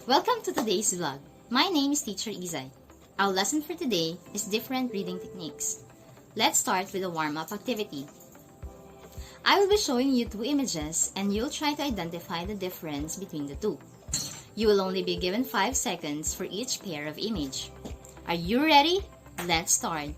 Welcome to today's vlog. My name is Teacher Izay. Our lesson for today is different reading techniques. Let's start with a warm-up activity. I will be showing you two images and you'll try to identify the difference between the two. You will only be given 5 seconds for each pair of image. Are you ready? Let's start.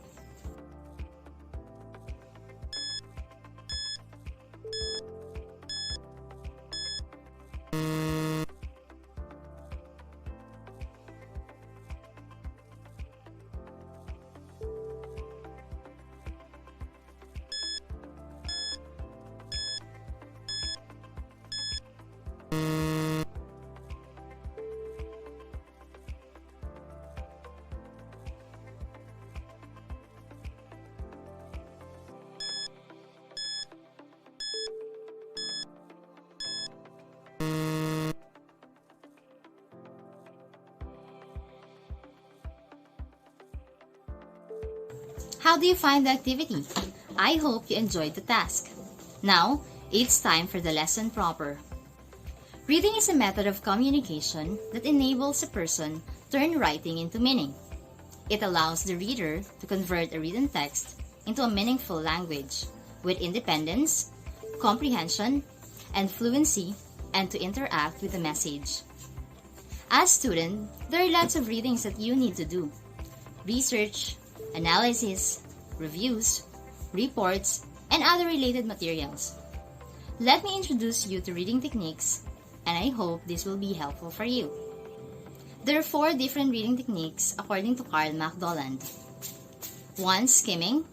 How do you find the activity? I hope you enjoyed the task. Now, it's time for the lesson proper. Reading is a method of communication that enables a person to turn writing into meaning. It allows the reader to convert a written text into a meaningful language with independence, comprehension, and fluency, and to interact with the message. As a student, there are lots of readings that you need to do. Research, analysis, reviews, reports, and other related materials. Let me introduce you to reading techniques, and I hope this will be helpful for you. There are 4 different reading techniques according to Carl MacDonald. 1. Skimming,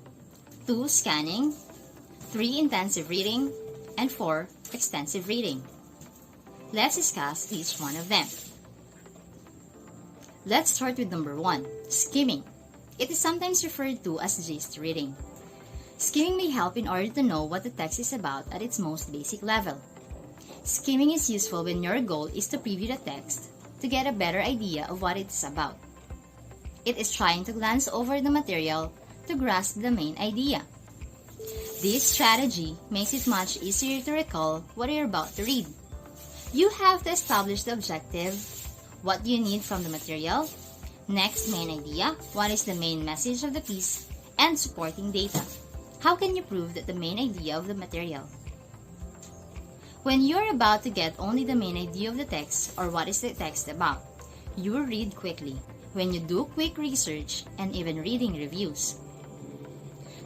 2. Scanning, 3. Intensive reading, and 4. Extensive reading. Let's discuss each one of them. Let's start with number 1, skimming. It is sometimes referred to as gist reading. Skimming may help in order to know what the text is about at its most basic level. Skimming is useful when your goal is to preview the text to get a better idea of what it is about. It is trying to glance over the material to grasp the main idea. This strategy makes it much easier to recall what you're about to read. You have to establish the objective, what do you need from the material, next main idea, what is the main message of the piece, and supporting data. How can you prove that the main idea of the material? When you're about to get only the main idea of the text or what is the text about, you will read quickly when you do quick research and even reading reviews.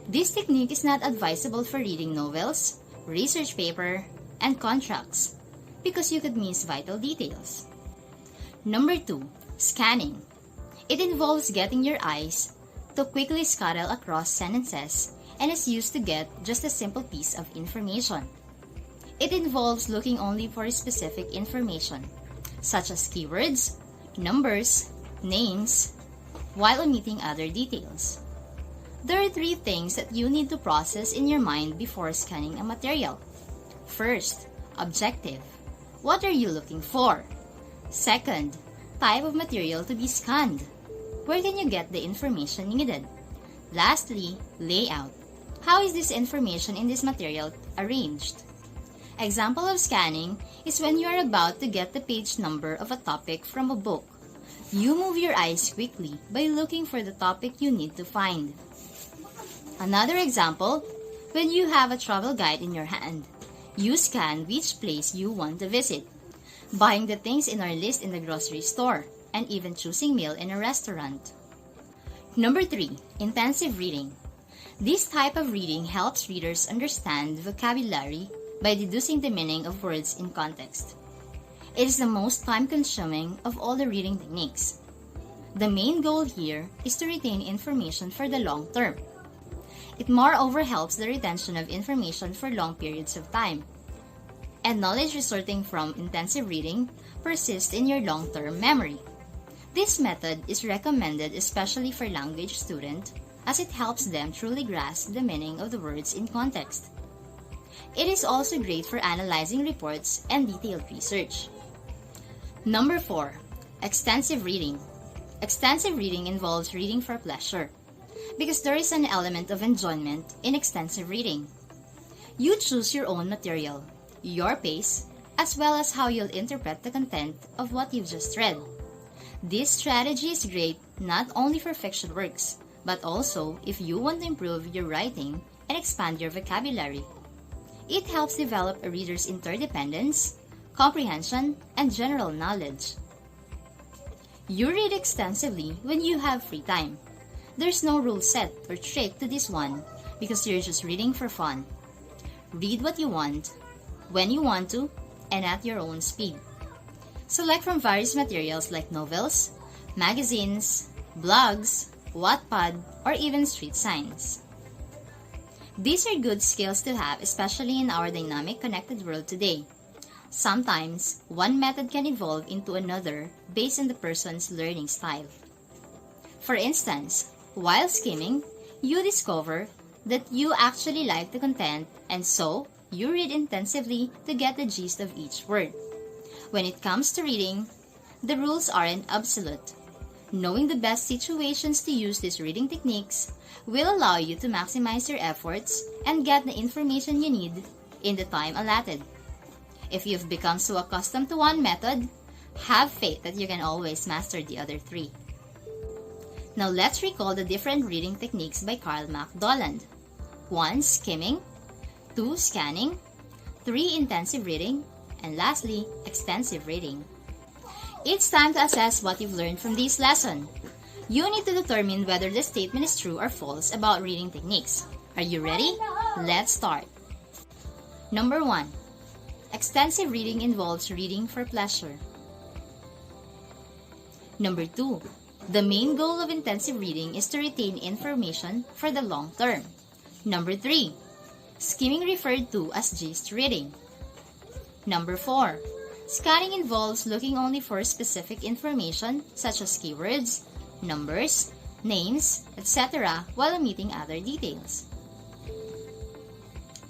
This technique is not advisable for reading novels, research paper, and contracts because you could miss vital details. Number 2, scanning. It involves getting your eyes to quickly scuttle across sentences and is used to get just a simple piece of information. It involves looking only for specific information, such as keywords, numbers, names, while omitting other details. There are 3 things that you need to process in your mind before scanning a material. First, objective. What are you looking for? Second, type of material to be scanned. Where can you get the information needed? Lastly, layout. How is this information in this material arranged? Example of scanning is when you are about to get the page number of a topic from a book. You move your eyes quickly by looking for the topic you need to find. Another example, when you have a travel guide in your hand, you scan which place you want to visit, buying the things in our list in the grocery store, and even choosing meal in a restaurant. Number 3, intensive reading. This type of reading helps readers understand vocabulary by deducing the meaning of words in context. It is the most time-consuming of all the reading techniques. The main goal here is to retain information for the long term. It moreover helps the retention of information for long periods of time. And knowledge resulting from intensive reading persists in your long-term memory. This method is recommended especially for language students as it helps them truly grasp the meaning of the words in context. It is also great for analyzing reports and detailed research. Number 4, extensive reading. Extensive reading involves reading for pleasure because there is an element of enjoyment in extensive reading. You choose your own material, your pace, as well as how you'll interpret the content of what you've just read. This strategy is great not only for fiction works, but also if you want to improve your writing and expand your vocabulary. It helps develop a reader's interdependence, comprehension, and general knowledge. You read extensively when you have free time. There's no rule set or trick to this one because you're just reading for fun. Read what you want, when you want to, and at your own speed. Select from various materials like novels, magazines, blogs, Wattpad, or even street signs. These are good skills to have, especially in our dynamic, connected world today. Sometimes, one method can evolve into another based on the person's learning style. For instance, while skimming, you discover that you actually like the content, and so you read intensively to get the gist of each word. When it comes to reading, the rules aren't absolute. Knowing the best situations to use these reading techniques will allow you to maximize your efforts and get the information you need in the time allotted. If you've become so accustomed to one method, have faith that you can always master the other three. Now let's recall the different reading techniques by Carl MacDonald. 1. Skimming. 2. Scanning. 3. Intensive reading. And lastly, extensive reading. It's time to assess what you've learned from this lesson. You need to determine whether the statement is true or false about reading techniques. Are you ready? Let's start. Number 1. Extensive reading involves reading for pleasure. Number 2. The main goal of intensive reading is to retain information for the long term. Number 3. Skimming referred to as gist reading. Number 4. Scanning involves looking only for specific information such as keywords, numbers, names, etc. while omitting other details.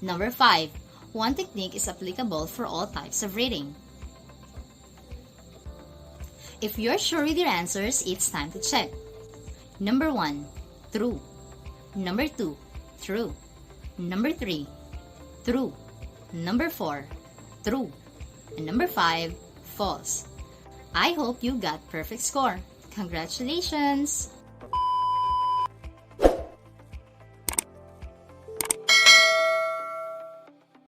Number 5. One technique is applicable for all types of reading. If you're sure with your answers, it's time to check. Number 1. True. Number 2. True. Number 3. True. Number 4. True. And number 5. False. I hope you got perfect score. Congratulations!